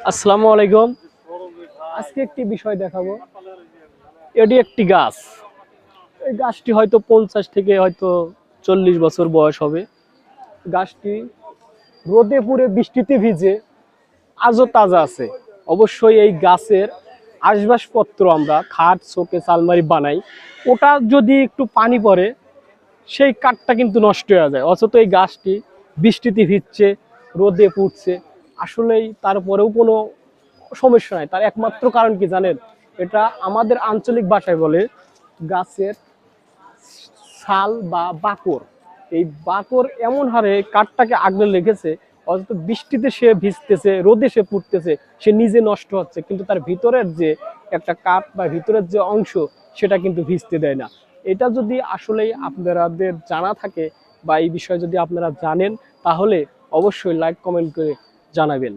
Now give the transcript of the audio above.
আসসালামু আলাইকুম। আজকে একটি বিষয় দেখাবো। এটি একটি গাছ। এই গাছটি হয়তো 50 থেকে হয়তো 40 বছর বয়স হবে। গাছটি রোদে পুড়ে বৃষ্টিতে ভিজে আজও তাজা আছে। অবশ্যই এই গাছের আসবাবপত্র আমরা খাট শোকেস আলমারি বানাই, ওটা যদি একটু পানি পড়ে সেই কাঠটা কিন্তু নষ্ট হয়ে যায়। অথচ এই গাছটি বৃষ্টিতে ভিজছে, রোদে পুড়ছে, আসলেই তারপরেও কোনো সমস্যা নাই। তার একমাত্র কারণ কি জানেন? এটা আমাদের আঞ্চলিক ভাষায় বলে গাছের ছাল বা বাকর। এই বাকর এমন হারে কাঠটাকে আগলে লেগেছে, অথচ বৃষ্টিতে সে ভিজতেছে, রোদে সে পুড়তেছে, সে নিজে নষ্ট হচ্ছে, কিন্তু তার ভিতরের যে একটা কাঠ বা ভিতরের যে অংশ সেটা কিন্তু ভিজতে দেয় না। এটা যদি আসলেই আপনাদের জানা থাকে বা এই বিষয়ে যদি আপনারা জানেন, তাহলে অবশ্যই লাইক কমেন্ট করে জানাবেন।